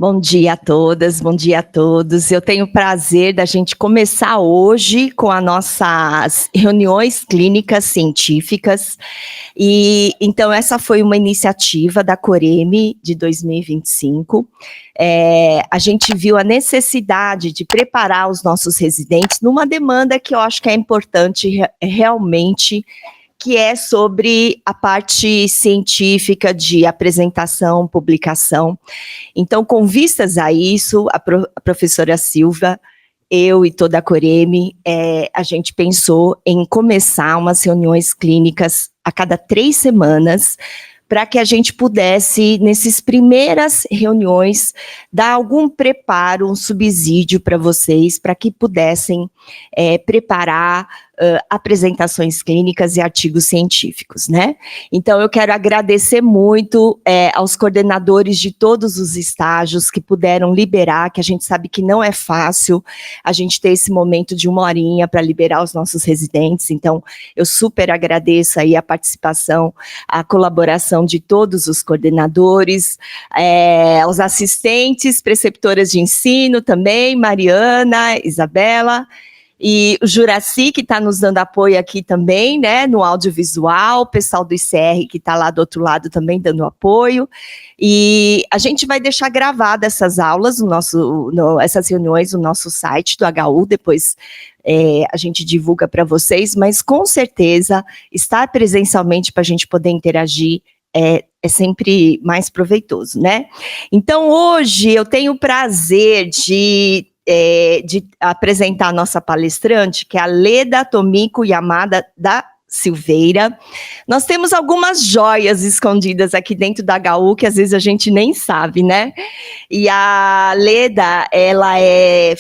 Bom dia a todas, bom dia a todos. Eu tenho o prazer da gente começar hoje com as nossas reuniões clínicas científicas. E então essa foi uma iniciativa da Coreme de 2025. A gente viu a necessidade de preparar os nossos residentes numa demanda que eu acho que é importante realmente, que é sobre a parte científica de apresentação, publicação. Então, com vistas a isso, a professora Silva, eu e toda a Coreme, a gente pensou em começar umas reuniões clínicas a cada 3 semanas, para que a gente pudesse, nessas primeiras reuniões, dar algum preparo, um subsídio para vocês, para que pudessem preparar apresentações clínicas e artigos científicos, né? Então, eu quero agradecer muito aos coordenadores de todos os estágios que puderam liberar, que a gente sabe que não é fácil a gente ter esse momento de 1 horinha para liberar os nossos residentes. Então, eu super agradeço aí a participação, a colaboração de todos os coordenadores, aos assistentes, preceptoras de ensino também, Mariana, Isabela, e o Juraci, que está nos dando apoio aqui também, né, no audiovisual, o pessoal do ICR, que está lá do outro lado também dando apoio, e a gente vai deixar gravadas essas aulas, essas reuniões no nosso site do HU, depois a gente divulga para vocês, mas com certeza, estar presencialmente para a gente poder interagir é sempre mais proveitoso, né? Então, hoje eu tenho o prazer de apresentar a nossa palestrante, que é a Leda Tomiko Yamada da Silveira. Nós temos algumas joias escondidas aqui dentro da HU, que às vezes a gente nem sabe, né? E a Leda, ela é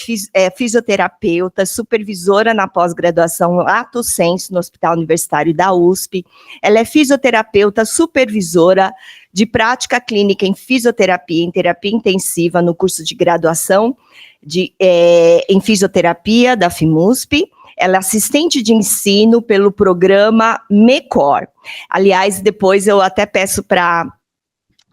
fisioterapeuta, supervisora na pós-graduação Lato Sensu, no Hospital Universitário da USP. Ela é fisioterapeuta, supervisora de prática clínica em fisioterapia, em terapia intensiva no curso de graduação em fisioterapia da FIMUSP. Ela é assistente de ensino pelo programa MECOR. Aliás, depois eu até peço para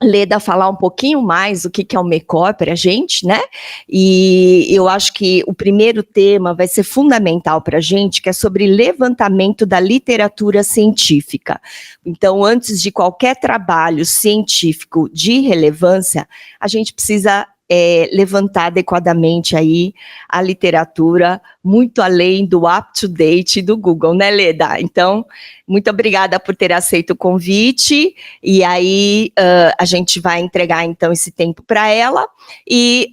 Leda falar um pouquinho mais o que é o MECOR para a gente, né? E eu acho que o primeiro tema vai ser fundamental para a gente, que é sobre levantamento da literatura científica. Então, antes de qualquer trabalho científico de relevância, a gente precisa levantar adequadamente aí a literatura, muito além do up-to-date do Google, né, Leda? Então, muito obrigada por ter aceito o convite, e aí a gente vai entregar, então, esse tempo para ela, e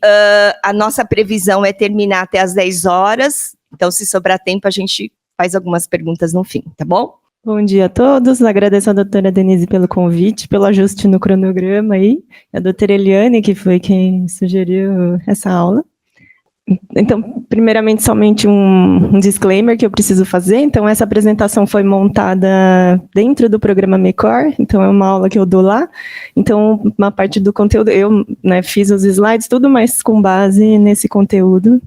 a nossa previsão é terminar até às 10 horas, então, se sobrar tempo, a gente faz algumas perguntas no fim, tá bom? Bom dia a todos, agradeço a doutora Denise pelo convite, pelo ajuste no cronograma aí, a doutora Eliane, que foi quem sugeriu essa aula. Então, primeiramente, somente um disclaimer que eu preciso fazer. Então, essa apresentação foi montada dentro do programa MECOR, então é uma aula que eu dou lá. Então, uma parte do conteúdo, eu fiz os slides, tudo mais com base nesse conteúdo.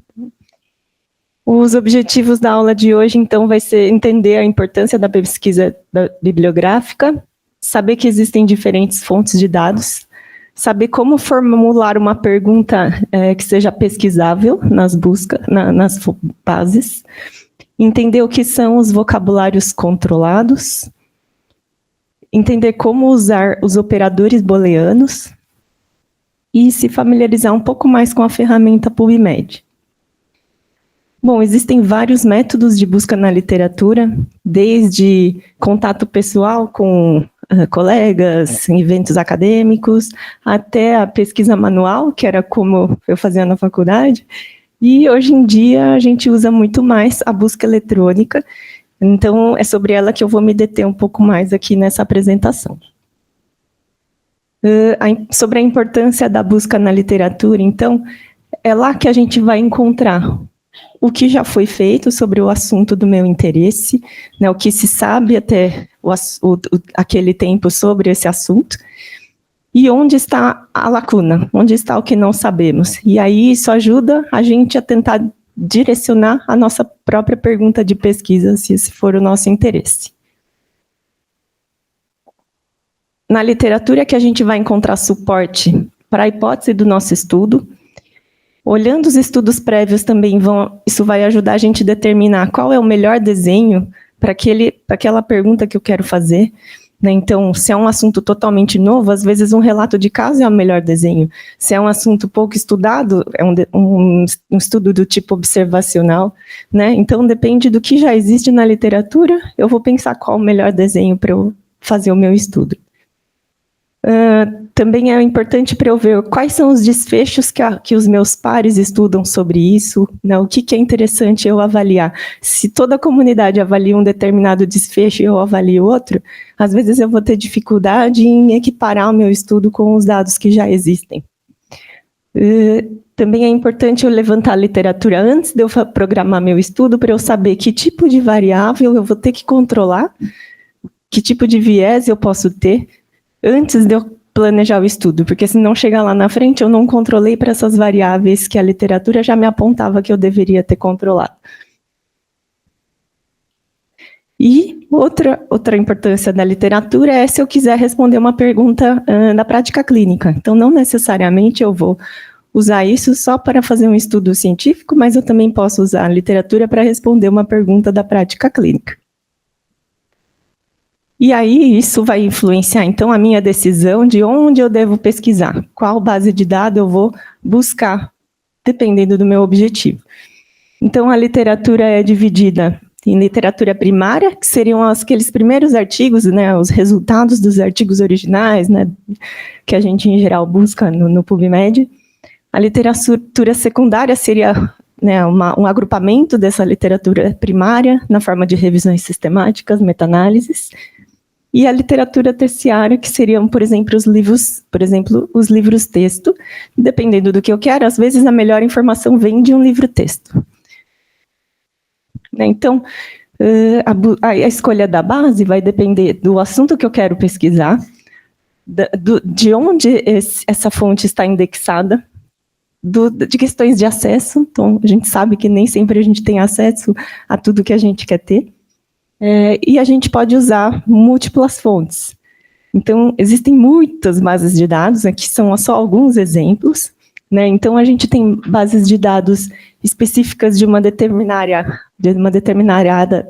Os objetivos da aula de hoje, então, vai ser entender a importância da pesquisa bibliográfica, saber que existem diferentes fontes de dados, saber como formular uma pergunta que seja pesquisável nas buscas, nas bases, entender o que são os vocabulários controlados, entender como usar os operadores booleanos e se familiarizar um pouco mais com a ferramenta PubMed. Bom, existem vários métodos de busca na literatura, desde contato pessoal com colegas, em eventos acadêmicos, até a pesquisa manual, que era como eu fazia na faculdade, e hoje em dia a gente usa muito mais a busca eletrônica, então é sobre ela que eu vou me deter um pouco mais aqui nessa apresentação. Sobre a importância da busca na literatura, então, é lá que a gente vai encontrar o que já foi feito sobre o assunto do meu interesse, né, o que se sabe até aquele tempo sobre esse assunto, e onde está a lacuna, onde está o que não sabemos. E aí isso ajuda a gente a tentar direcionar a nossa própria pergunta de pesquisa, se esse for o nosso interesse. Na literatura que a gente vai encontrar suporte para a hipótese do nosso estudo. Olhando os estudos prévios também isso vai ajudar a gente a determinar qual é o melhor desenho para aquela pergunta que eu quero fazer. Né? Então, se é um assunto totalmente novo, às vezes um relato de caso é o melhor desenho. Se é um assunto pouco estudado, é um estudo do tipo observacional. Né? Então, depende do que já existe na literatura, eu vou pensar qual o melhor desenho para eu fazer o meu estudo. Também é importante para eu ver quais são os desfechos que os meus pares estudam sobre isso, né? O que é interessante eu avaliar. Se toda a comunidade avalia um determinado desfecho e eu avalio outro, às vezes eu vou ter dificuldade em equiparar o meu estudo com os dados que já existem. Também é importante eu levantar a literatura antes de eu programar meu estudo, para eu saber que tipo de variável eu vou ter que controlar, que tipo de viés eu posso ter, antes de eu planejar o estudo, porque se não chegar lá na frente, eu não controlei para essas variáveis que a literatura já me apontava que eu deveria ter controlado. E outra importância da literatura é se eu quiser responder uma pergunta na prática clínica. Então, não necessariamente eu vou usar isso só para fazer um estudo científico, mas eu também posso usar a literatura para responder uma pergunta da prática clínica. E aí, isso vai influenciar, então, a minha decisão de onde eu devo pesquisar, qual base de dados eu vou buscar, dependendo do meu objetivo. Então, a literatura é dividida em literatura primária, que seriam aqueles primeiros artigos, né, os resultados dos artigos originais, né, que a gente, em geral, busca no PubMed. A literatura secundária seria, né, um agrupamento dessa literatura primária, na forma de revisões sistemáticas, meta-análises. E a literatura terciária, que seriam, por exemplo, os livros texto. Dependendo do que eu quero, às vezes a melhor informação vem de um livro texto. Então, a escolha da base vai depender do assunto que eu quero pesquisar, de onde essa fonte está indexada, de questões de acesso. Então, a gente sabe que nem sempre a gente tem acesso a tudo que a gente quer ter. E a gente pode usar múltiplas fontes. Então, existem muitas bases de dados, aqui são só alguns exemplos, né? Então, a gente tem bases de dados específicas de uma determinada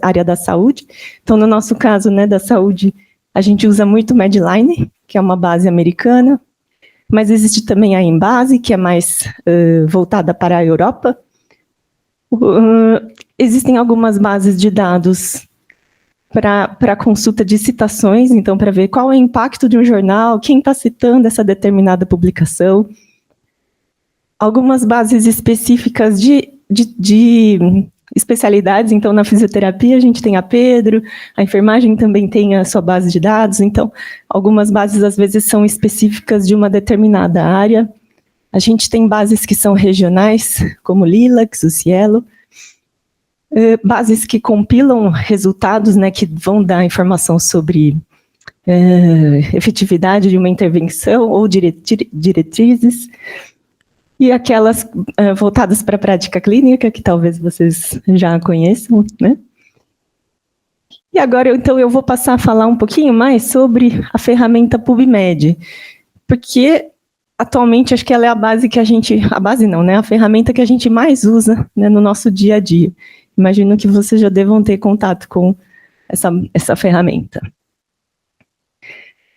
área da saúde. Então, no nosso caso, né, da saúde, a gente usa muito o Medline, que é uma base americana, mas existe também a Embase, que é mais voltada para a Europa. Existem algumas bases de dados para consulta de citações, então, para ver qual é o impacto de um jornal, quem está citando essa determinada publicação. Algumas bases específicas de especialidades, então, na fisioterapia a gente tem a Pedro, a enfermagem também tem a sua base de dados, então, algumas bases, às vezes, são específicas de uma determinada área. A gente tem bases que são regionais, como o Lilacs, o Cielo, bases que compilam resultados, né, que vão dar informação sobre efetividade de uma intervenção ou diretrizes, e aquelas voltadas para a prática clínica, que talvez vocês já conheçam, né? E agora, então, eu vou passar a falar um pouquinho mais sobre a ferramenta PubMed, porque atualmente acho que ela é a base que a ferramenta que a gente mais usa, né, no nosso dia a dia. Imagino que vocês já devam ter contato com essa ferramenta.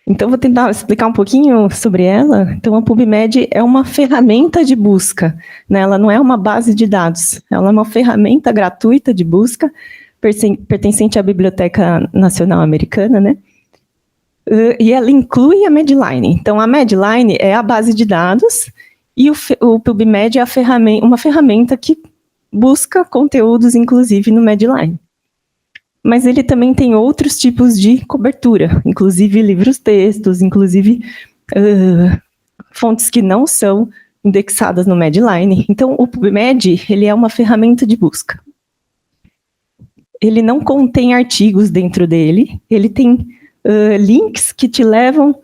Então, vou tentar explicar um pouquinho sobre ela. Então, a PubMed é uma ferramenta de busca, né? Ela não é uma base de dados, ela é uma ferramenta gratuita de busca, pertencente à Biblioteca Nacional Americana, né? E ela inclui a Medline. Então, a Medline é a base de dados e o PubMed é uma ferramenta que busca conteúdos, inclusive, no Medline. Mas ele também tem outros tipos de cobertura, inclusive livros textos, inclusive fontes que não são indexadas no Medline. Então, o PubMed, ele é uma ferramenta de busca. Ele não contém artigos dentro dele, ele tem links que te levam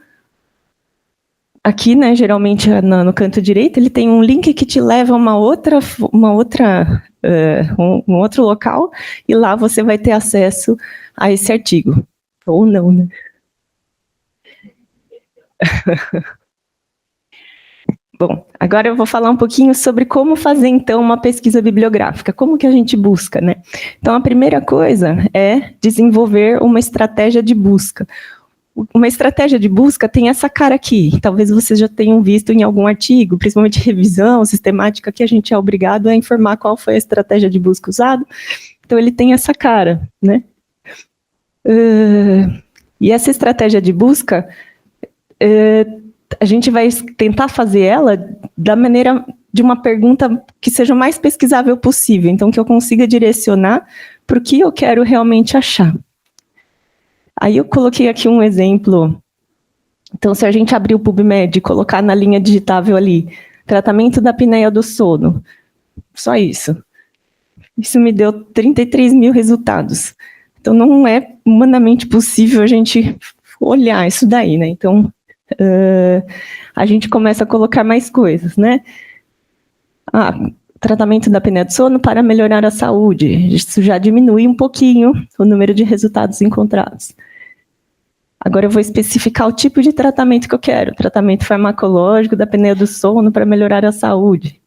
aqui, né, geralmente no canto direito, ele tem um link que te leva a um outro local, e lá você vai ter acesso a esse artigo. Ou não, né? Bom, agora eu vou falar um pouquinho sobre como fazer, então, uma pesquisa bibliográfica. Como que a gente busca, né? Então, a primeira coisa é desenvolver uma estratégia de busca. Uma estratégia de busca tem essa cara aqui. Talvez vocês já tenham visto em algum artigo, principalmente revisão sistemática, que a gente é obrigado a informar qual foi a estratégia de busca usada. Então, ele tem essa cara, né? E essa estratégia de busca, a gente vai tentar fazer ela da maneira de uma pergunta que seja o mais pesquisável possível, então que eu consiga direcionar para o que eu quero realmente achar. Aí eu coloquei aqui um exemplo. Então, se a gente abrir o PubMed e colocar na linha digitável ali, tratamento da apneia do sono, só isso. Isso me deu 33 mil resultados. Então, não é humanamente possível a gente olhar isso daí, né? Então, a gente começa a colocar mais coisas, né? Tratamento da apneia do sono para melhorar a saúde. Isso já diminui um pouquinho o número de resultados encontrados. Agora eu vou especificar o tipo de tratamento que eu quero. Tratamento farmacológico da apneia do sono para melhorar a saúde.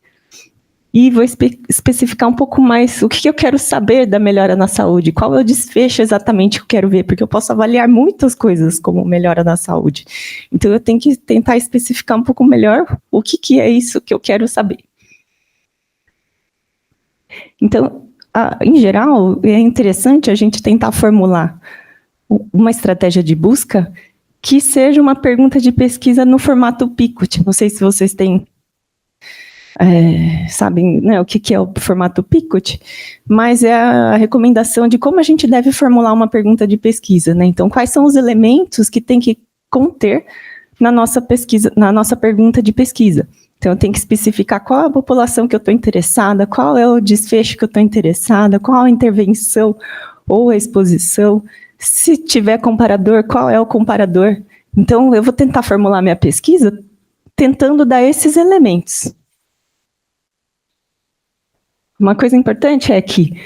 E vou especificar um pouco mais o que eu quero saber da melhora na saúde, qual é o desfecho exatamente que eu quero ver, porque eu posso avaliar muitas coisas como melhora na saúde. Então, eu tenho que tentar especificar um pouco melhor o que é isso que eu quero saber. Então, em geral, é interessante a gente tentar formular uma estratégia de busca que seja uma pergunta de pesquisa no formato Picot. Não sei se vocês têm... sabem, né, o que é o formato Picot, mas é a recomendação de como a gente deve formular uma pergunta de pesquisa, né? Então, quais são os elementos que tem que conter na nossa pesquisa, na nossa pergunta de pesquisa? Então, eu tenho que especificar qual é a população que eu estou interessada, qual é o desfecho que eu estou interessada, qual a intervenção ou a exposição, se tiver comparador, qual é o comparador. Então, eu vou tentar formular minha pesquisa tentando dar esses elementos. Uma coisa importante é que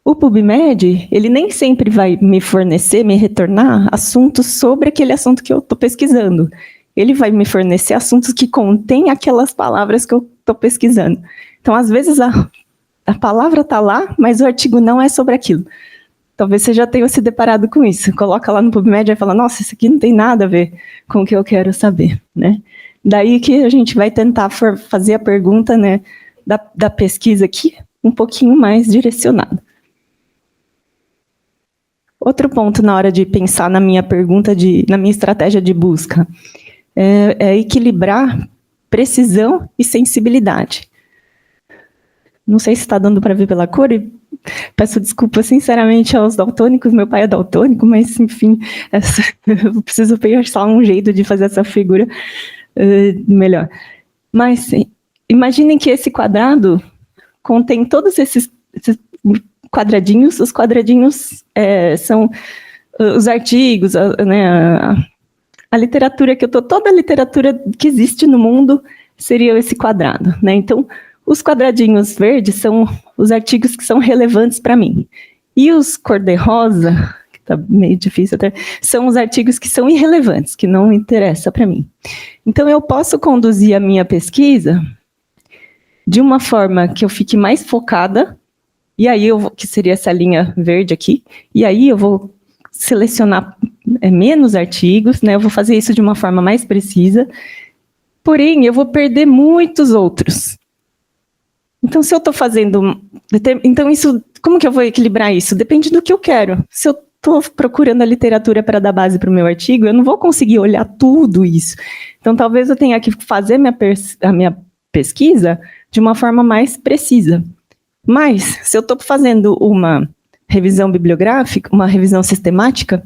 o PubMed, ele nem sempre vai me fornecer, me retornar assuntos sobre aquele assunto que eu estou pesquisando. Ele vai me fornecer assuntos que contêm aquelas palavras que eu estou pesquisando. Então, às vezes, a palavra está lá, mas o artigo não é sobre aquilo. Talvez você já tenha se deparado com isso. Coloca lá no PubMed e fala, nossa, isso aqui não tem nada a ver com o que eu quero saber, né? Daí que a gente vai tentar fazer a pergunta, né, da pesquisa aqui, um pouquinho mais direcionada. Outro ponto na hora de pensar na minha pergunta, na minha estratégia de busca, é equilibrar precisão e sensibilidade. Não sei se está dando para ver pela cor, e peço desculpa sinceramente aos daltônicos, meu pai é daltônico, mas enfim, eu preciso pensar um jeito de fazer essa figura melhor. Mas imaginem que esse quadrado contém todos esses quadradinhos. Os quadradinhos são os artigos, a literatura que eu estou, toda a literatura que existe no mundo seria esse quadrado, né? Então, os quadradinhos verdes são os artigos que são relevantes para mim. E os cor-de-rosa, que está meio difícil até, são os artigos que são irrelevantes, que não interessam para mim. Então, eu posso conduzir a minha pesquisa de uma forma que eu fique mais focada, e aí que seria essa linha verde aqui, e aí eu vou selecionar menos artigos, né? Eu vou fazer isso de uma forma mais precisa, porém, eu vou perder muitos outros. Então, se eu estou fazendo... Então, como que eu vou equilibrar isso? Depende do que eu quero. Se eu estou procurando a literatura para dar base para o meu artigo, eu não vou conseguir olhar tudo isso. Então, talvez eu tenha que fazer a minha pesquisa de uma forma mais precisa. Mas, se eu estou fazendo uma revisão bibliográfica, uma revisão sistemática,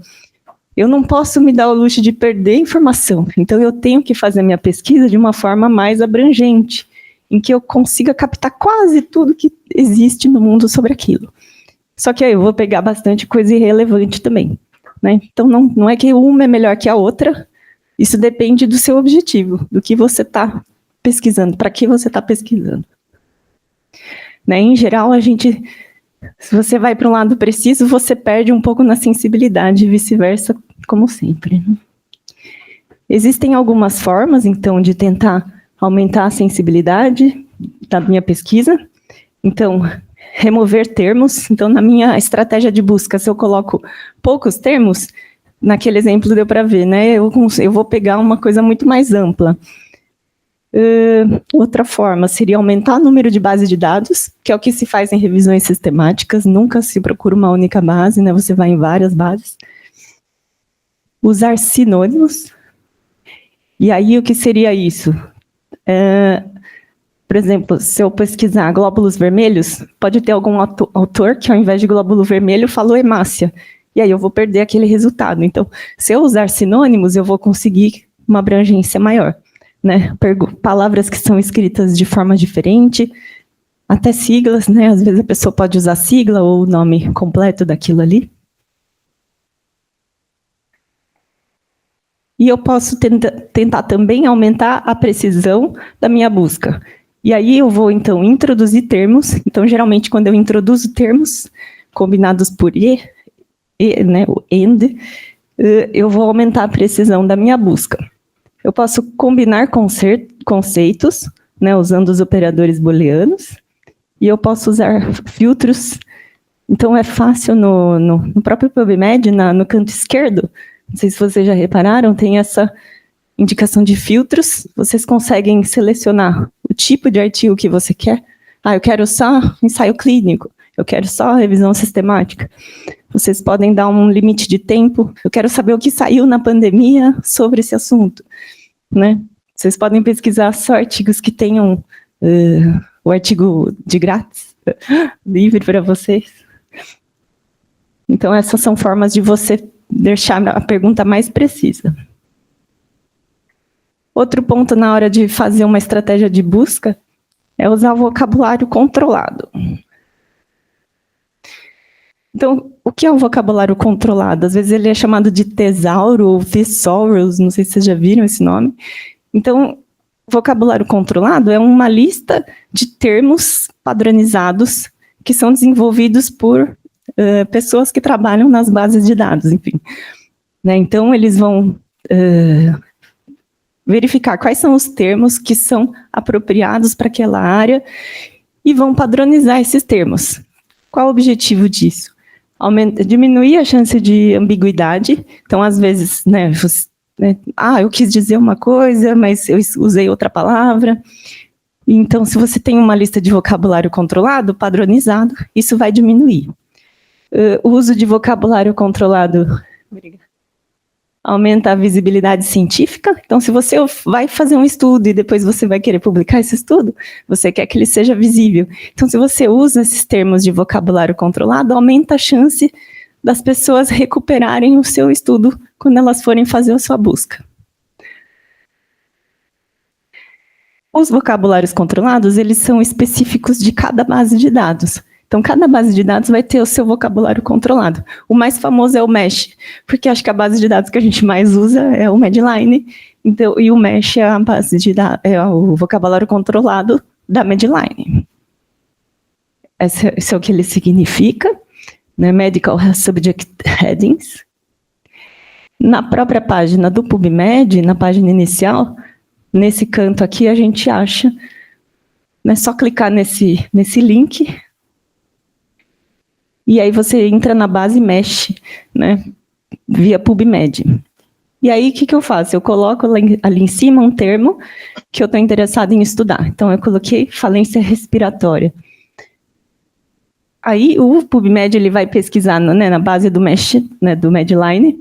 eu não posso me dar o luxo de perder informação. Então, eu tenho que fazer a minha pesquisa de uma forma mais abrangente, em que eu consiga captar quase tudo que existe no mundo sobre aquilo. Só que aí eu vou pegar bastante coisa irrelevante também, né? Então, não é que uma é melhor que a outra, isso depende do seu objetivo, do que você está pesquisando, para que você está pesquisando. Né? Em geral, se você vai para um lado preciso, você perde um pouco na sensibilidade, e vice-versa, como sempre. Existem algumas formas, então, de tentar aumentar a sensibilidade da minha pesquisa. Então, remover termos. Então, na minha estratégia de busca, se eu coloco poucos termos, naquele exemplo deu para ver, né? Eu vou pegar uma coisa muito mais ampla. Outra forma seria aumentar o número de bases de dados, que é o que se faz em revisões sistemáticas, nunca se procura uma única base, né? Você vai em várias bases. Usar sinônimos. E aí, o que seria isso? Por exemplo, se eu pesquisar glóbulos vermelhos, pode ter algum autor que, ao invés de glóbulo vermelho, falou hemácia. E aí eu vou perder aquele resultado. Então, se eu usar sinônimos, eu vou conseguir uma abrangência maior. Né? Palavras que são escritas de forma diferente, até siglas, né? Às vezes a pessoa pode usar sigla ou o nome completo daquilo ali. E eu posso tentar também aumentar a precisão da minha busca. E aí eu vou, então, introduzir termos. Então, geralmente, quando eu introduzo termos combinados por né, o AND, eu vou aumentar a precisão da minha busca. Eu posso combinar conceitos, né, usando os operadores booleanos, e eu posso usar filtros. Então, é fácil no próprio PubMed, no canto esquerdo, não sei se vocês já repararam, tem essa indicação de filtros. Vocês conseguem selecionar o tipo de artigo que você quer. Eu quero só ensaio clínico, eu quero só revisão sistemática. Vocês podem dar um limite de tempo. Eu quero saber o que saiu na pandemia sobre esse assunto. Né? Vocês podem pesquisar só artigos que tenham o artigo de grátis, livre para vocês. Então, essas são formas de você deixar a pergunta mais precisa. Outro ponto na hora de fazer uma estratégia de busca é usar o vocabulário controlado. Então, o que é o vocabulário controlado? Às vezes ele é chamado de tesauro ou thesaurus, não sei se vocês já viram esse nome. Então, vocabulário controlado é uma lista de termos padronizados que são desenvolvidos por pessoas que trabalham nas bases de dados, enfim. Né? Então, eles vão verificar quais são os termos que são apropriados para aquela área e vão padronizar esses termos. Qual o objetivo disso? Diminuir a chance de ambiguidade. Então, às vezes, né, eu quis dizer uma coisa, mas eu usei outra palavra. Então, se você tem uma lista de vocabulário controlado, padronizado, isso vai diminuir. O uso de vocabulário controlado aumenta a visibilidade científica. Então, se você vai fazer um estudo e depois você vai querer publicar esse estudo, você quer que ele seja visível. Então, se você usa esses termos de vocabulário controlado, aumenta a chance das pessoas recuperarem o seu estudo quando elas forem fazer a sua busca. Os vocabulários controlados, eles são específicos de cada base de dados. Então, cada base de dados vai ter o seu vocabulário controlado. O mais famoso é o MeSH, porque acho que a base de dados que a gente mais usa é o Medline, então, e o MeSH é a base de dados, é o vocabulário controlado da Medline. Esse é o que ele significa, né? Medical Subject Headings. Na própria página do PubMed, na página inicial, nesse canto aqui a gente acha, é só clicar nesse link. E aí você entra na base MeSH, né, via PubMed. E aí, o que eu faço? Eu coloco ali em cima um termo que eu estou interessado em estudar. Então, eu coloquei falência respiratória. Aí, o PubMed ele vai pesquisar na base do MeSH, né, do Medline,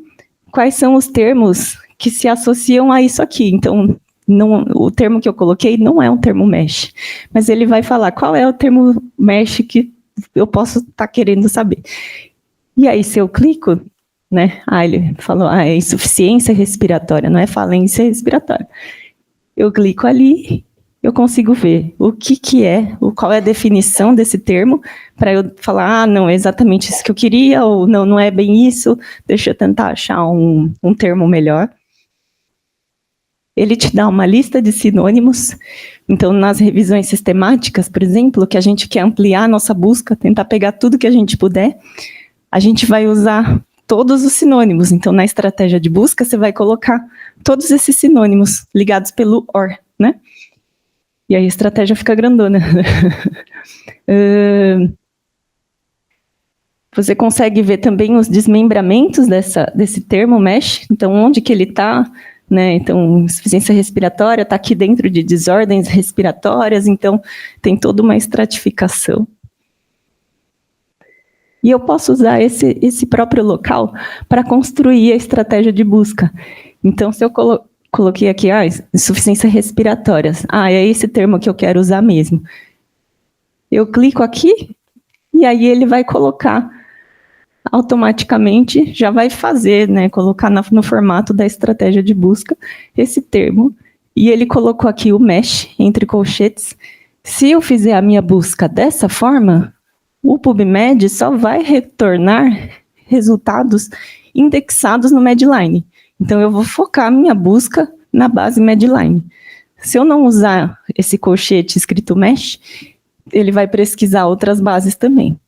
quais são os termos que se associam a isso aqui. Então, o termo que eu coloquei não é um termo MeSH, mas ele vai falar qual é o termo MeSH que eu posso estar querendo saber. E aí, se eu clico, né, ele falou, é insuficiência respiratória, não é falência respiratória. Eu clico ali, eu consigo ver o que é, qual é a definição desse termo, para eu falar, não, é exatamente isso que eu queria, ou não é bem isso, deixa eu tentar achar um termo melhor. Ele te dá uma lista de sinônimos. Então, nas revisões sistemáticas, por exemplo, que a gente quer ampliar a nossa busca, tentar pegar tudo que a gente puder, a gente vai usar todos os sinônimos. Então, na estratégia de busca, você vai colocar todos esses sinônimos ligados pelo OR, né? E aí a estratégia fica grandona. Você consegue ver também os desmembramentos desse termo mesh, então onde que ele está, né? Então, insuficiência respiratória está aqui dentro de desordens respiratórias, então tem toda uma estratificação. E eu posso usar esse próprio local para construir a estratégia de busca. Então, se eu coloquei aqui, insuficiência respiratória, é esse termo que eu quero usar mesmo. Eu clico aqui, e aí ele vai colocar automaticamente, já vai fazer, né, colocar no formato da estratégia de busca esse termo, e ele colocou aqui o mesh, entre colchetes. Se eu fizer a minha busca dessa forma, o PubMed só vai retornar resultados indexados no Medline. Então, eu vou focar a minha busca na base Medline. Se eu não usar esse colchete escrito mesh, ele vai pesquisar outras bases também.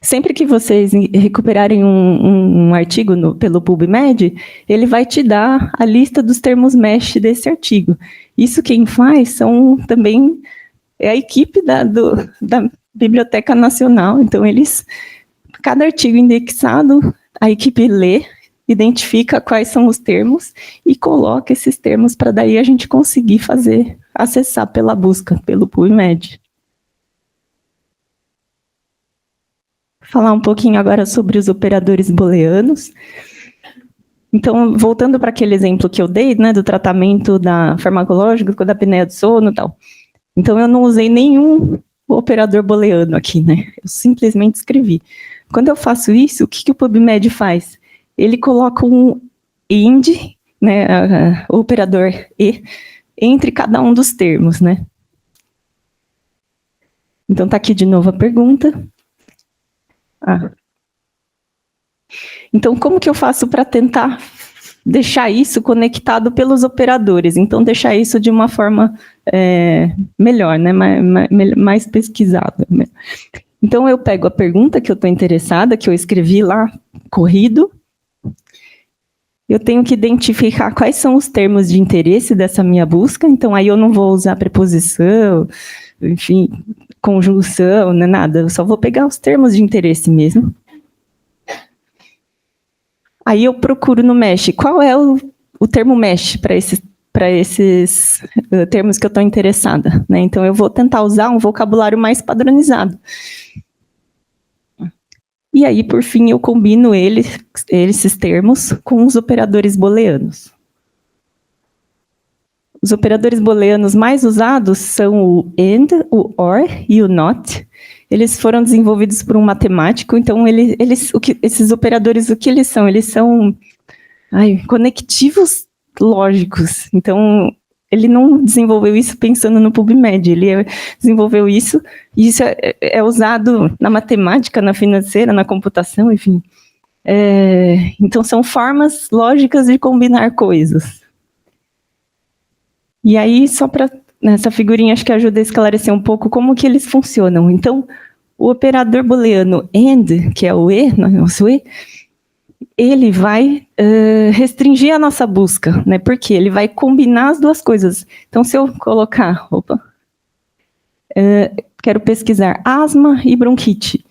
Sempre que vocês recuperarem um artigo pelo PubMed, ele vai te dar a lista dos termos mesh desse artigo. Isso quem faz também é a equipe da Biblioteca Nacional. Então, cada artigo indexado, a equipe lê, identifica quais são os termos e coloca esses termos para daí a gente conseguir acessar pela busca, pelo PubMed. Falar um pouquinho agora sobre os operadores booleanos. Então, voltando para aquele exemplo que eu dei, né, do tratamento farmacológico da apneia do sono e tal. Então, eu não usei nenhum operador booleano aqui, né? Eu simplesmente escrevi. Quando eu faço isso, o que o PubMed faz? Ele coloca um AND, né, o operador E, entre cada um dos termos, né? Então, está aqui de novo a pergunta. Então, como que eu faço para tentar deixar isso conectado pelos operadores? Então, deixar isso de uma forma melhor, né? mais pesquisada. Né? Então, eu pego a pergunta que eu estou interessada, que eu escrevi lá, corrido. Eu tenho que identificar quais são os termos de interesse dessa minha busca. Então, aí eu não vou usar preposição, enfim, conjunção, né, nada. Eu só vou pegar os termos de interesse mesmo. Aí eu procuro no mesh. Qual é o termo mesh para esses termos que eu estou interessada? Né? Então, eu vou tentar usar um vocabulário mais padronizado. E aí, por fim, eu combino esses termos com os operadores booleanos. Os operadores booleanos mais usados são o AND, o OR e o NOT. Eles foram desenvolvidos por um matemático, então esses operadores, o que eles são? Eles são conectivos lógicos. Então, ele não desenvolveu isso pensando no PubMed, ele desenvolveu isso, e isso é usado na matemática, na financeira, na computação, enfim. Então, são formas lógicas de combinar coisas. E aí, só para nessa figurinha, acho que ajuda a esclarecer um pouco como que eles funcionam. Então, o operador booleano AND, que é o E, nosso E, ele vai restringir a nossa busca, né? Porque ele vai combinar as duas coisas. Então, se eu colocar, quero pesquisar asma e bronquite,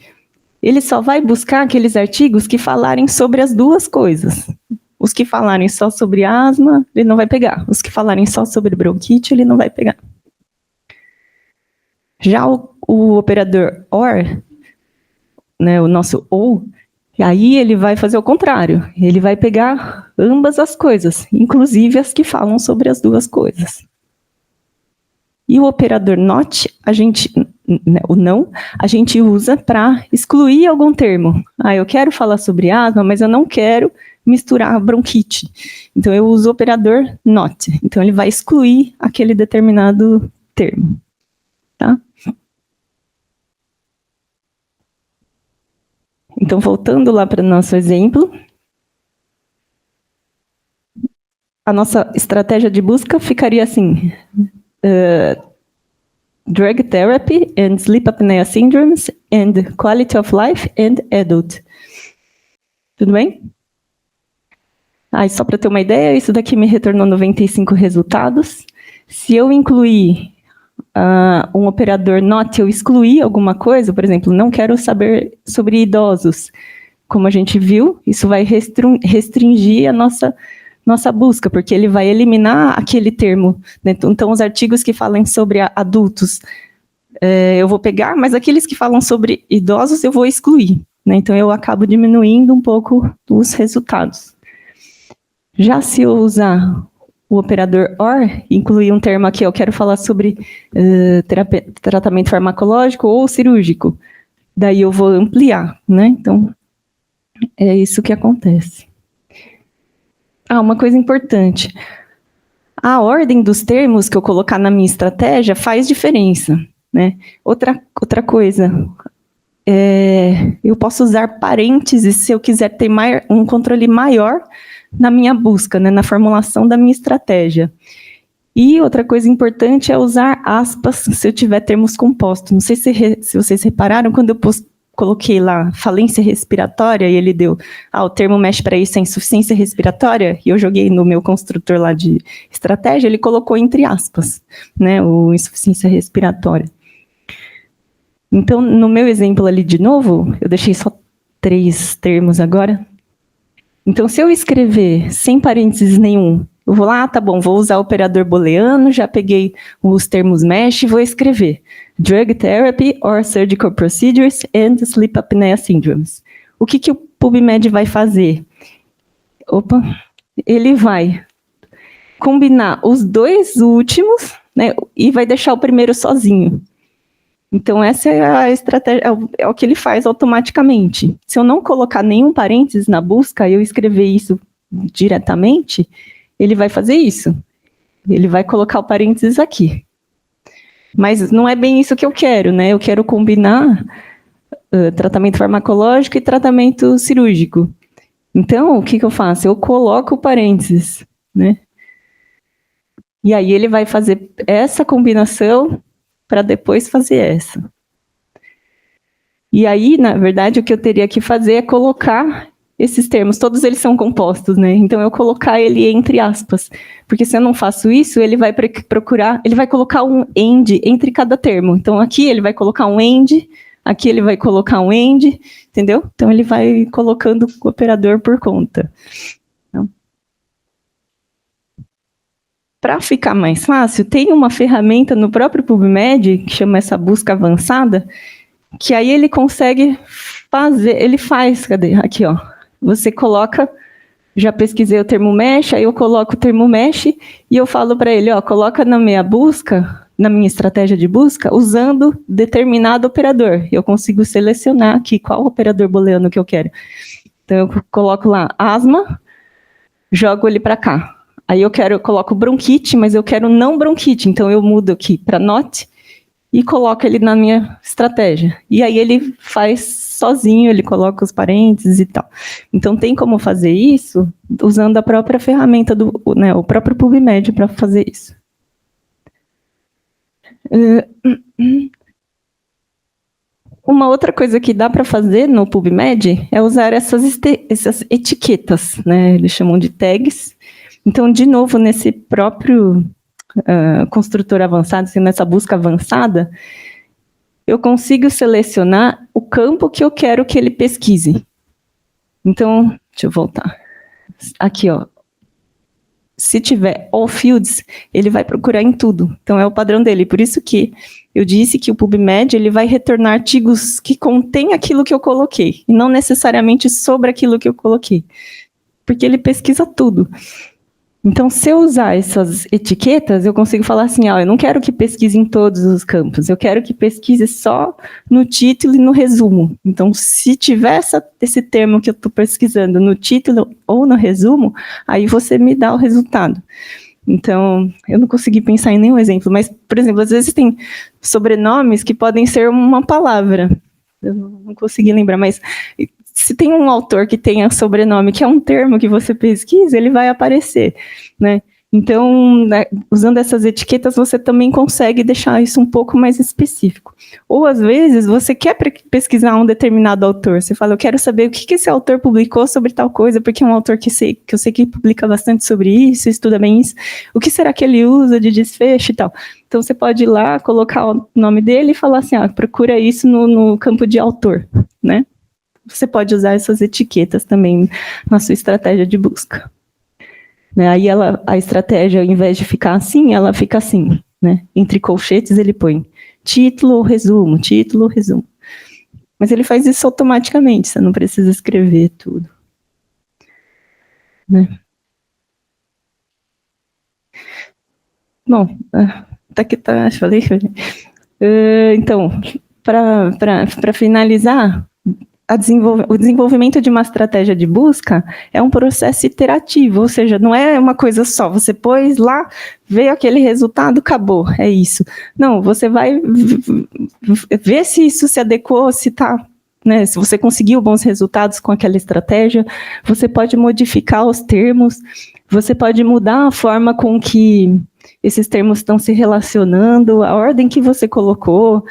ele só vai buscar aqueles artigos que falarem sobre as duas coisas. Os que falarem só sobre asma, ele não vai pegar. Os que falarem só sobre bronquite, ele não vai pegar. Já o operador OR, né, o nosso OU, aí ele vai fazer o contrário. Ele vai pegar ambas as coisas, inclusive as que falam sobre as duas coisas. E o operador NOT, o não, a gente usa para excluir algum termo. Eu quero falar sobre asma, mas eu não quero misturar bronquite. Então, eu uso o operador NOT. Então, ele vai excluir aquele determinado termo. Tá? Então, voltando lá para o nosso exemplo, a nossa estratégia de busca ficaria assim: drug therapy and sleep apnea syndromes and quality of life and adult. Tudo bem? E só para ter uma ideia, isso daqui me retornou 95 resultados. Se eu incluir um operador not, eu excluir alguma coisa, por exemplo, não quero saber sobre idosos, como a gente viu, isso vai restringir a nossa busca, porque ele vai eliminar aquele termo, né? Então, os artigos que falem sobre adultos, eu vou pegar, mas aqueles que falam sobre idosos, eu vou excluir, né? Então, eu acabo diminuindo um pouco os resultados. Já se eu usar o operador OR, incluir um termo aqui, eu quero falar sobre tratamento farmacológico ou cirúrgico, daí eu vou ampliar, né? Então, é isso que acontece. Uma coisa importante. A ordem dos termos que eu colocar na minha estratégia faz diferença, né? Outra coisa, eu posso usar parênteses se eu quiser ter um controle maior na minha busca, né, na formulação da minha estratégia. E outra coisa importante é usar aspas se eu tiver termos compostos. Não sei se vocês repararam, quando eu coloquei lá falência respiratória, e ele deu, o termo mexe para isso é insuficiência respiratória, e eu joguei no meu construtor lá de estratégia, ele colocou entre aspas, né, o insuficiência respiratória. Então, no meu exemplo ali de novo, eu deixei só 3 termos agora. Então, se eu escrever sem parênteses nenhum, eu vou lá, tá bom, vou usar o operador booleano, já peguei os termos mesh e vou escrever drug therapy or surgical procedures and sleep apnea syndromes. O que o PubMed vai fazer? Ele vai combinar os 2 últimos, né, e vai deixar o primeiro sozinho. Então, essa é a estratégia, é o que ele faz automaticamente. Se eu não colocar nenhum parênteses na busca, eu escrever isso diretamente, ele vai fazer isso. Ele vai colocar o parênteses aqui. Mas não é bem isso que eu quero, né? Eu quero combinar tratamento farmacológico e tratamento cirúrgico. Então, o que eu faço? Eu coloco o parênteses, né? E aí ele vai fazer essa combinação para depois fazer essa. E aí, na verdade, o que eu teria que fazer é colocar esses termos, todos eles são compostos, né? Então, eu colocar ele entre aspas, porque se eu não faço isso, ele vai procurar, ele vai colocar um AND entre cada termo. Então, aqui ele vai colocar um AND, aqui ele vai colocar um AND, entendeu? Então, ele vai colocando o operador por conta. Para ficar mais fácil, tem uma ferramenta no próprio PubMed, que chama essa busca avançada, que aí ele consegue fazer, ele faz, cadê? Aqui, ó. Você coloca, já pesquisei o termo mesh, aí eu coloco o termo mesh e eu falo para ele, ó, coloca na minha busca, na minha estratégia de busca, usando determinado operador. Eu consigo selecionar aqui qual operador booleano que eu quero. Então, eu coloco lá asma, jogo ele para cá. Aí eu coloco bronquite, mas eu quero não bronquite, então eu mudo aqui para not e coloco ele na minha estratégia. E aí ele faz sozinho, ele coloca os parênteses e tal. Então tem como fazer isso usando a própria ferramenta, o próprio PubMed para fazer isso. Uma outra coisa que dá para fazer no PubMed é usar essas etiquetas, né? Eles chamam de tags. Então, de novo, nesse próprio construtor avançado, assim, nessa busca avançada, eu consigo selecionar o campo que eu quero que ele pesquise. Então, deixa eu voltar. Aqui, ó. Se tiver all fields, ele vai procurar em tudo. Então, é o padrão dele. Por isso que eu disse que o PubMed ele vai retornar artigos que contêm aquilo que eu coloquei, e não necessariamente sobre aquilo que eu coloquei. Porque ele pesquisa tudo. Então, se eu usar essas etiquetas, eu consigo falar assim, eu não quero que pesquise em todos os campos, eu quero que pesquise só no título e no resumo. Então, se tiver esse termo que eu estou pesquisando no título ou no resumo, aí você me dá o resultado. Então, eu não consegui pensar em nenhum exemplo, mas, por exemplo, às vezes tem sobrenomes que podem ser uma palavra. Eu não consegui lembrar, mas se tem um autor que tenha sobrenome, que é um termo que você pesquisa, ele vai aparecer, né? Então, né, usando essas etiquetas, você também consegue deixar isso um pouco mais específico. Ou, às vezes, você quer pesquisar um determinado autor. Você fala, eu quero saber o que esse autor publicou sobre tal coisa, porque é um autor que eu sei que publica bastante sobre isso, estuda bem isso. O que será que ele usa de desfecho e tal? Então, você pode ir lá, colocar o nome dele e falar assim, procura isso no campo de autor, né? Você pode usar essas etiquetas também na sua estratégia de busca. Né? Aí a estratégia, ao invés de ficar assim, ela fica assim, né? Entre colchetes ele põe título ou resumo, título ou resumo. Mas ele faz isso automaticamente, você não precisa escrever tudo. Né? Bom, falei. Então, para finalizar, o desenvolvimento de uma estratégia de busca é um processo iterativo, ou seja, não é uma coisa só, você pôs lá, veio aquele resultado, acabou, é isso. Não, você vai ver se isso se adequou, se tá, né, se você conseguiu bons resultados com aquela estratégia, você pode modificar os termos, você pode mudar a forma com que esses termos estão se relacionando, a ordem que você colocou,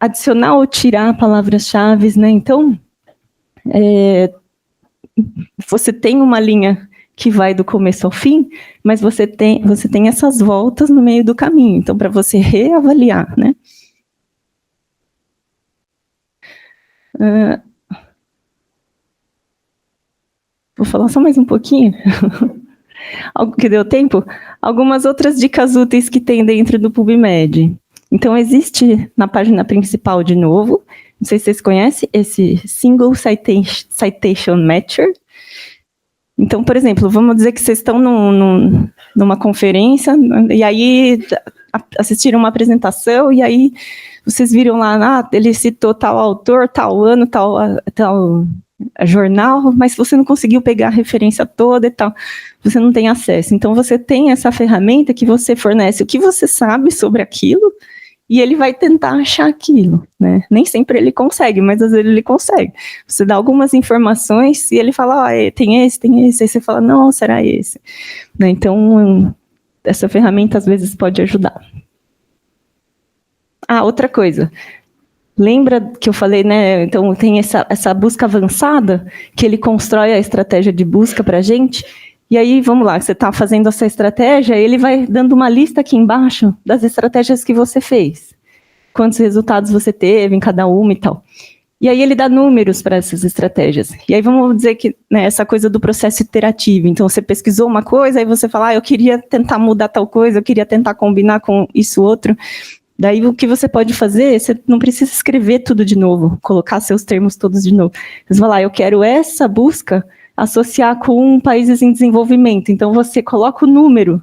adicionar ou tirar palavras-chave, né? Então, você tem uma linha que vai do começo ao fim, mas você tem essas voltas no meio do caminho. Então, para você reavaliar, né? Vou falar só mais um pouquinho. Algo que deu tempo? Algumas outras dicas úteis que tem dentro do PubMed. Então, existe na página principal, de novo, não sei se vocês conhecem, esse Single Citation Matcher. Então, por exemplo, vamos dizer que vocês estão numa conferência, e aí assistiram uma apresentação, e aí vocês viram lá, ele citou tal autor, tal ano, tal jornal, mas você não conseguiu pegar a referência toda e tal, você não tem acesso. Então, você tem essa ferramenta que você fornece o que você sabe sobre aquilo, e ele vai tentar achar aquilo, né? Nem sempre ele consegue, mas às vezes ele consegue. Você dá algumas informações e ele fala, tem esse, aí você fala, não, será esse? Né? Então, essa ferramenta às vezes pode ajudar. Outra coisa, lembra que eu falei, né? Então, tem essa busca avançada, que ele constrói a estratégia de busca para a gente. E aí, vamos lá, você está fazendo essa estratégia, ele vai dando uma lista aqui embaixo das estratégias que você fez. Quantos resultados você teve em cada uma e tal. E aí ele dá números para essas estratégias. E aí vamos dizer que, né, essa coisa do processo iterativo. Então, você pesquisou uma coisa, aí você fala, eu queria tentar mudar tal coisa, eu queria tentar combinar com isso outro. Daí, o que você pode fazer, você não precisa escrever tudo de novo, colocar seus termos todos de novo. Você fala, eu quero essa busca associar com países em desenvolvimento. Então, você coloca o número,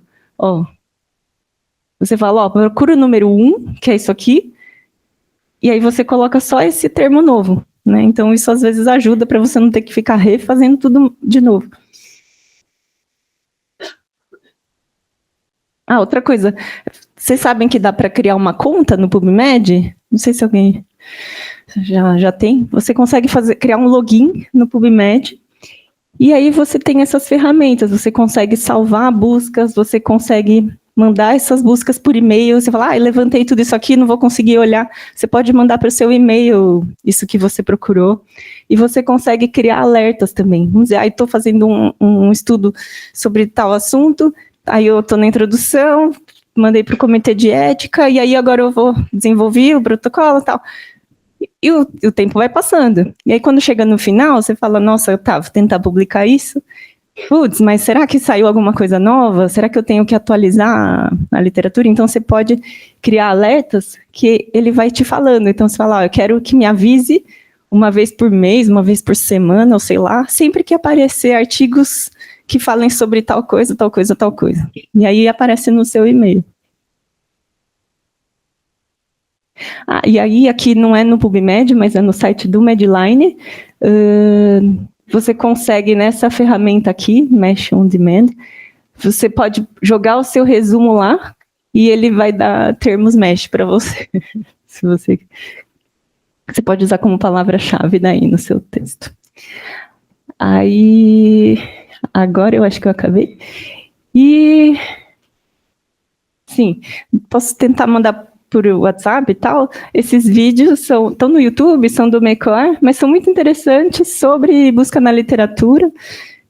você fala, procura o número 1, que é isso aqui, e aí você coloca só esse termo novo, né? Então, isso às vezes ajuda para você não ter que ficar refazendo tudo de novo. Outra coisa, vocês sabem que dá para criar uma conta no PubMed? Não sei se alguém já tem. Você consegue criar um login no PubMed, e aí você tem essas ferramentas, você consegue salvar buscas, você consegue mandar essas buscas por e-mail, você fala, eu levantei tudo isso aqui, não vou conseguir olhar, você pode mandar para o seu e-mail isso que você procurou, e você consegue criar alertas também. Vamos dizer, estou fazendo um estudo sobre tal assunto, aí eu estou na introdução, mandei para o comitê de ética, e aí agora eu vou desenvolver o protocolo e tal. E o tempo vai passando. E aí, quando chega no final, você fala, nossa, vou tentar publicar isso. Putz, mas será que saiu alguma coisa nova? Será que eu tenho que atualizar a literatura? Então, você pode criar alertas que ele vai te falando. Então, você fala, eu quero que me avise uma vez por mês, uma vez por semana, ou sei lá, sempre que aparecer artigos que falem sobre tal coisa, tal coisa, tal coisa. E aí, aparece no seu e-mail. E aí, aqui não é no PubMed, mas é no site do Medline. Você consegue, nessa ferramenta aqui, Mesh on Demand, você pode jogar o seu resumo lá e ele vai dar termos mesh para você. Se você pode usar como palavra-chave daí no seu texto. Aí, agora eu acho que eu acabei. E assim, posso tentar mandar por WhatsApp e tal. Esses vídeos estão no YouTube, são do MECOR, mas são muito interessantes sobre busca na literatura.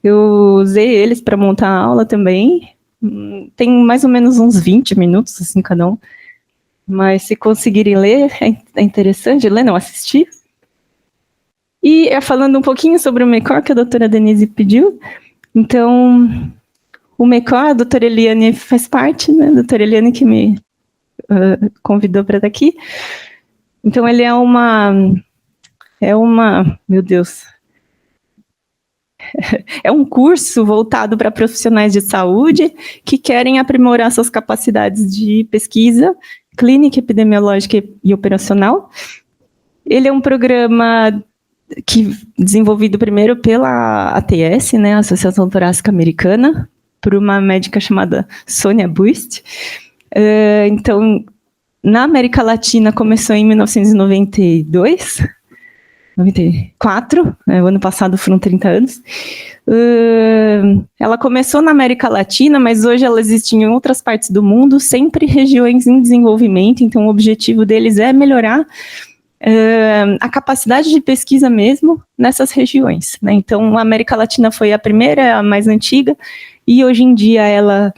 Eu usei eles para montar a aula também. Tem mais ou menos uns 20 minutos, assim, cada um. Mas se conseguirem ler, é interessante. Ler, não, assistir. E falando um pouquinho sobre o MECOR, que a doutora Denise pediu. Então, o MECOR, a doutora Eliane faz parte, né? A doutora Eliane que me convidou para estar aqui. Então, ele é uma, meu Deus, é um curso voltado para profissionais de saúde que querem aprimorar suas capacidades de pesquisa, clínica, epidemiológica e operacional. Ele é um programa desenvolvido primeiro pela ATS, né, Associação Torácica Americana, por uma médica chamada Sônia Buist. Então, na América Latina começou em 1992, 94, o ano passado foram 30 anos. Ela começou na América Latina, mas hoje ela existe em outras partes do mundo, sempre regiões em desenvolvimento, então o objetivo deles é melhorar a capacidade de pesquisa mesmo nessas regiões, né? Então, a América Latina foi a primeira, a mais antiga, e hoje em dia ela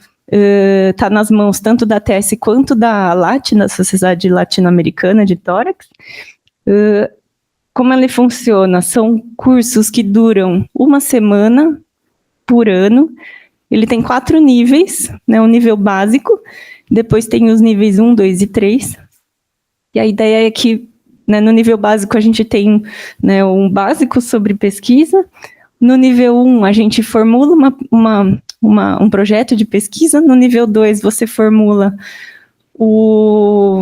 está nas mãos tanto da ATS quanto da LAT, da Sociedade Latino-Americana de Tórax. Como ele funciona? São cursos que duram uma semana por ano. Ele tem 4 níveis, né? O nível básico, depois tem os níveis 1, 2 e 3. E a ideia é que, né, no nível básico a gente tem, né, um básico sobre pesquisa. No nível 1 a gente formula um projeto de pesquisa. No nível 2 você formula o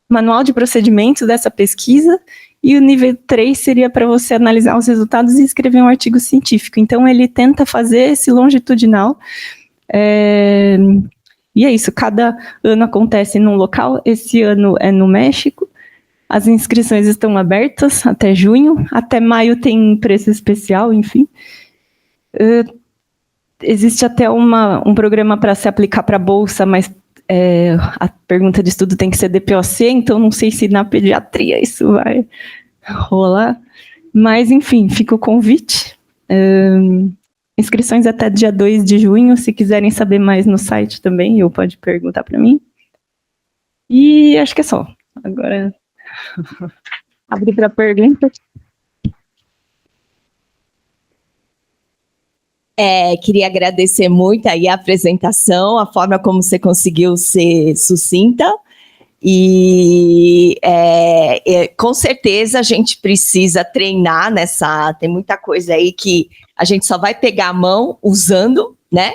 manual de procedimentos dessa pesquisa. E o nível 3 seria para você analisar os resultados e escrever um artigo científico. Então, ele tenta fazer esse longitudinal. E é isso, cada ano acontece num local. Esse ano é no México. As inscrições estão abertas até junho. Até maio tem preço especial, enfim. Existe até um programa para se aplicar para a bolsa, mas a pergunta de estudo tem que ser DPOC, então não sei se na pediatria isso vai rolar. Mas, enfim, fica o convite. Inscrições até dia 2 de junho, se quiserem saber mais no site também, ou pode perguntar para mim. E acho que é só. Agora, abrir para perguntas. Queria agradecer muito aí a apresentação, a forma como você conseguiu ser sucinta. E com certeza a gente precisa treinar tem muita coisa aí que a gente só vai pegar a mão usando, né?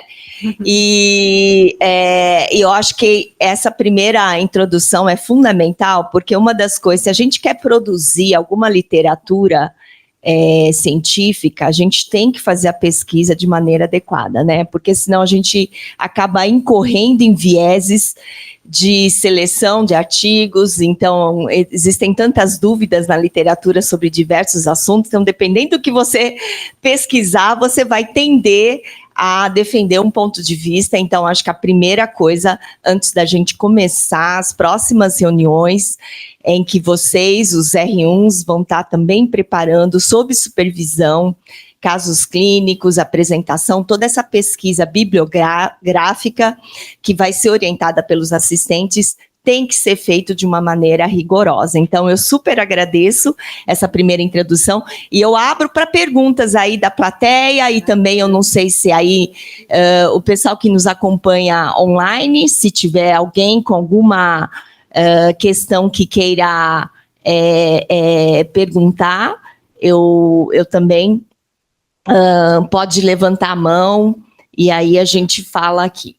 E eu acho que essa primeira introdução é fundamental, porque uma das coisas, se a gente quer produzir alguma literatura científica, a gente tem que fazer a pesquisa de maneira adequada, né? Porque senão a gente acaba incorrendo em vieses de seleção de artigos. Então, existem tantas dúvidas na literatura sobre diversos assuntos, então, dependendo do que você pesquisar, você vai tender a defender um ponto de vista. Então, acho que a primeira coisa, antes da gente começar as próximas reuniões, em que vocês, os R1s, vão estar também preparando, sob supervisão, casos clínicos, apresentação, toda essa pesquisa bibliográfica que vai ser orientada pelos assistentes, tem que ser feito de uma maneira rigorosa. Então, eu super agradeço essa primeira introdução e eu abro para perguntas aí da plateia e também eu não sei se aí o pessoal que nos acompanha online, se tiver alguém com alguma questão que queira perguntar, eu também pode levantar a mão e aí a gente fala aqui.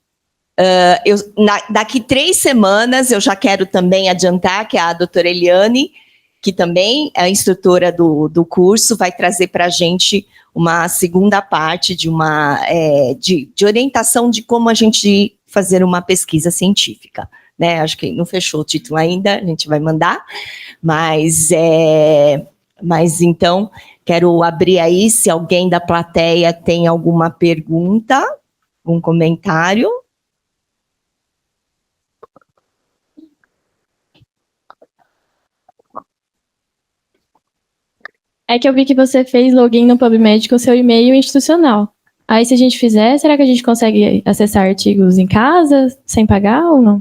Daqui 3 semanas, eu já quero também adiantar que a doutora Eliane, que também é a instrutora do curso, vai trazer para a gente uma segunda parte de orientação de como a gente fazer uma pesquisa científica, né? Acho que não fechou o título ainda, a gente vai mandar, mas então, quero abrir aí, se alguém da plateia tem alguma pergunta, algum comentário. É que eu vi que você fez login no PubMed com seu e-mail institucional. Aí, se a gente fizer, será que a gente consegue acessar artigos em casa, sem pagar ou não?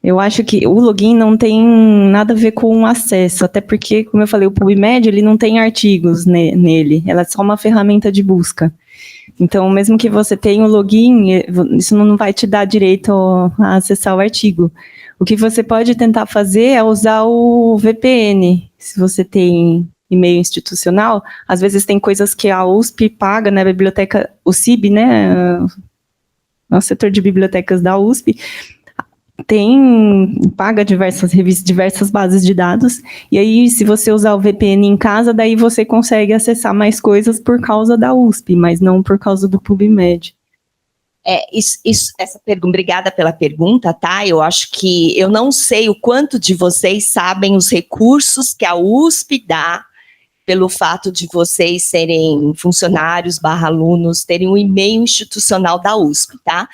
Eu acho que o login não tem nada a ver com o acesso, até porque, como eu falei, o PubMed, ele não tem artigos nele, ela é só uma ferramenta de busca. Então, mesmo que você tenha o login, isso não vai te dar direito a acessar o artigo. O que você pode tentar fazer é usar o VPN, se você tem e-mail institucional. Às vezes tem coisas que a USP paga, né, a biblioteca, o CIB, né, o setor de bibliotecas da USP, paga diversas revistas, diversas bases de dados, e aí se você usar o VPN em casa, daí você consegue acessar mais coisas por causa da USP, mas não por causa do PubMed. Essa pergunta, obrigada pela pergunta, tá? Eu acho que, eu não sei o quanto de vocês sabem os recursos que a USP dá pelo fato de vocês serem funcionários / alunos, terem um e-mail institucional da USP, tá?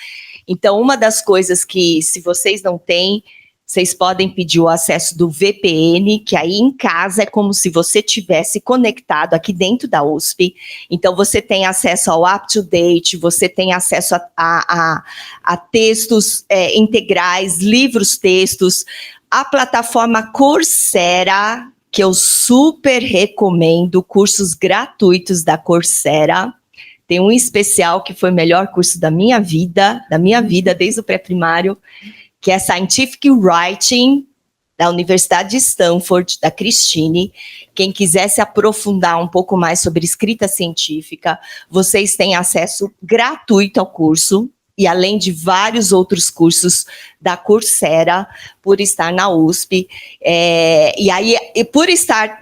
Então, uma das coisas que, se vocês não têm, vocês podem pedir o acesso do VPN, que aí em casa é como se você tivesse conectado aqui dentro da USP. Então, você tem acesso ao UpToDate, você tem acesso a textos integrais, livros textos, a plataforma Coursera, que eu super recomendo, cursos gratuitos da Coursera. Tem um especial que foi o melhor curso da minha vida desde o pré-primário, que é Scientific Writing, da Universidade de Stanford, da Christine. Quem quiser se aprofundar um pouco mais sobre escrita científica, vocês têm acesso gratuito ao curso, e além de vários outros cursos da Coursera, por estar na USP. E por estar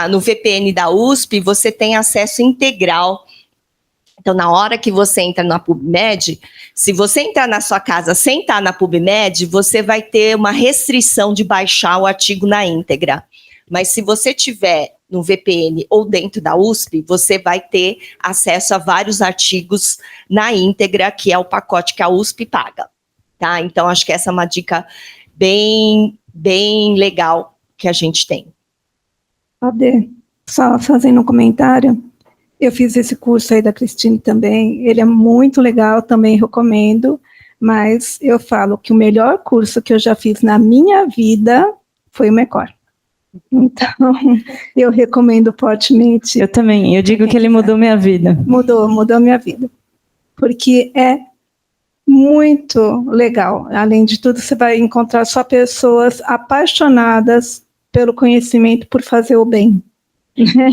no VPN da USP, você tem acesso integral. Então, na hora que você entra na PubMed, se você entrar na sua casa sem estar na PubMed, você vai ter uma restrição de baixar o artigo na íntegra. Mas se você tiver no VPN ou dentro da USP, você vai ter acesso a vários artigos na íntegra, que é o pacote que a USP paga, tá? Então, acho que essa é uma dica bem, bem legal que a gente tem. Ade, só fazendo um comentário, eu fiz esse curso aí da Christine também, ele é muito legal, também recomendo, mas eu falo que o melhor curso que eu já fiz na minha vida foi o MECOR. Então, eu recomendo fortemente. Eu também, eu digo que ele mudou minha vida. Mudou minha vida. Porque é muito legal. Além de tudo, você vai encontrar só pessoas apaixonadas pelo conhecimento, por fazer o bem.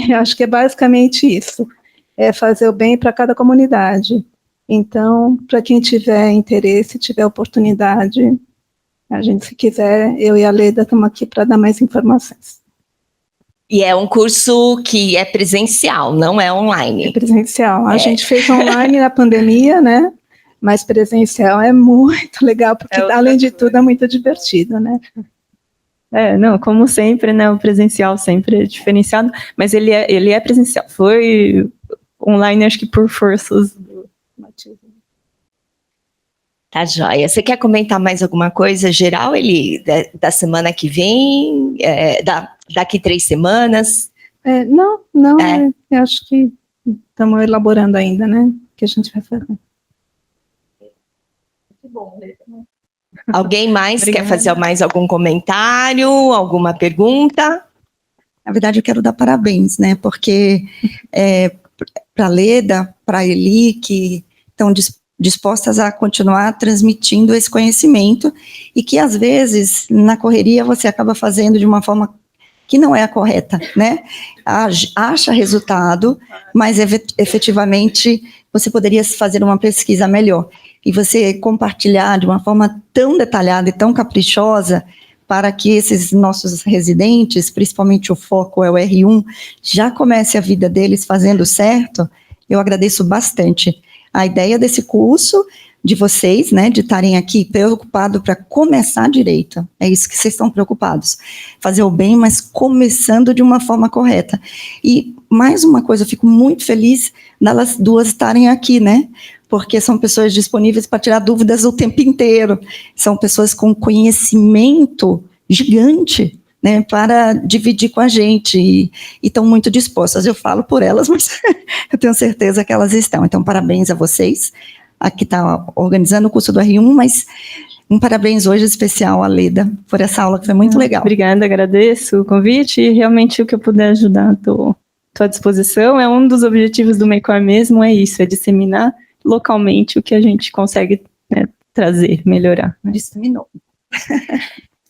Eu acho que é basicamente isso. É fazer o bem para cada comunidade. Então, para quem tiver interesse, tiver oportunidade, a gente, se quiser, eu e a Leda estamos aqui para dar mais informações. E é um curso que é presencial, não é online. É presencial. A gente fez online na pandemia, né? Mas presencial é muito legal, porque além de tudo é muito divertido, né? Não, como sempre, né? O presencial sempre é diferenciado, mas ele é presencial. Foi online, acho que por forças do motivo. Tá joia. Você quer comentar mais alguma coisa geral, da semana que vem? Daqui 3 semanas? Não, eu acho que estamos elaborando ainda, né? O que a gente vai fazer. Que bom, né? Alguém mais quer fazer mais algum comentário, alguma pergunta? Na verdade, eu quero dar parabéns, né? Porque para a Leda, para a Eli, que estão dispostas a continuar transmitindo esse conhecimento e que, às vezes, na correria, você acaba fazendo de uma forma que não é a correta, né? Acha resultado, mas efetivamente você poderia fazer uma pesquisa melhor. E você compartilhar de uma forma tão detalhada e tão caprichosa para que esses nossos residentes, principalmente o foco é o R1, já comece a vida deles fazendo certo, eu agradeço bastante. A ideia desse curso, de vocês, né, de estarem aqui preocupados para começar direito, é isso que vocês estão preocupados, fazer o bem, mas começando de uma forma correta. E mais uma coisa, eu fico muito feliz delas duas estarem aqui, né, porque são pessoas disponíveis para tirar dúvidas o tempo inteiro, são pessoas com conhecimento gigante, né, para dividir com a gente, e estão muito dispostas. Eu falo por elas, mas eu tenho certeza que elas estão. Então, parabéns a vocês, a que está organizando o curso do R1, mas um parabéns hoje especial à Leda, por essa aula que foi muito legal. Obrigada, agradeço o convite, e realmente o que eu puder ajudar, estou à disposição. É um dos objetivos do MEICOR mesmo, é isso, é disseminar localmente o que a gente consegue, né, trazer, melhorar. Disseminou.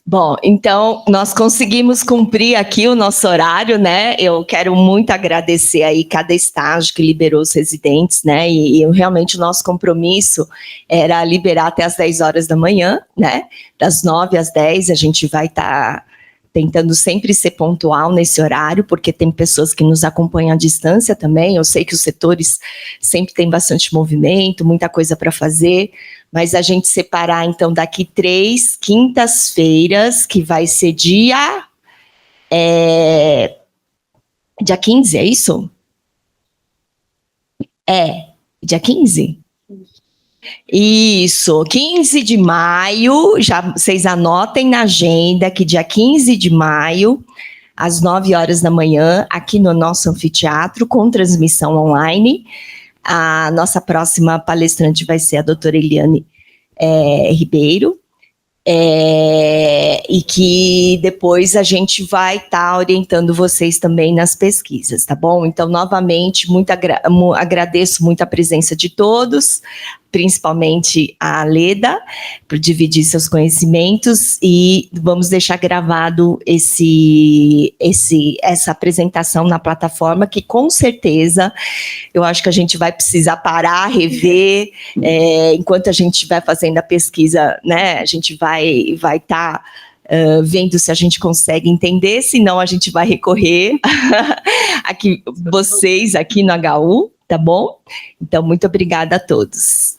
Bom, então nós conseguimos cumprir aqui o nosso horário, né? Eu quero muito agradecer aí cada estágio que liberou os residentes, né? E realmente o nosso compromisso era liberar até as 10 horas da manhã, né? Das 9 às 10 a gente vai estar tentando sempre ser pontual nesse horário, porque tem pessoas que nos acompanham à distância também. Eu sei que os setores sempre tem bastante movimento, muita coisa para fazer, mas a gente separar, então, daqui 3 quintas-feiras, que vai ser dia 15, é isso? Dia 15? Isso, 15 de maio, já vocês anotem na agenda que dia 15 de maio, às 9 horas da manhã, aqui no nosso anfiteatro, com transmissão online. A nossa próxima palestrante vai ser a doutora Eliane Ribeiro, e que depois a gente vai estar orientando vocês também nas pesquisas, tá bom? Então, novamente, agradeço muito a presença de todos, principalmente a Leda, por dividir seus conhecimentos, e vamos deixar gravado essa apresentação na plataforma, que com certeza eu acho que a gente vai precisar parar, rever, enquanto a gente estiver fazendo a pesquisa, né? A gente vai estar vendo se a gente consegue entender, senão a gente vai recorrer aqui, vocês aqui no HU, tá bom? Então, muito obrigada a todos.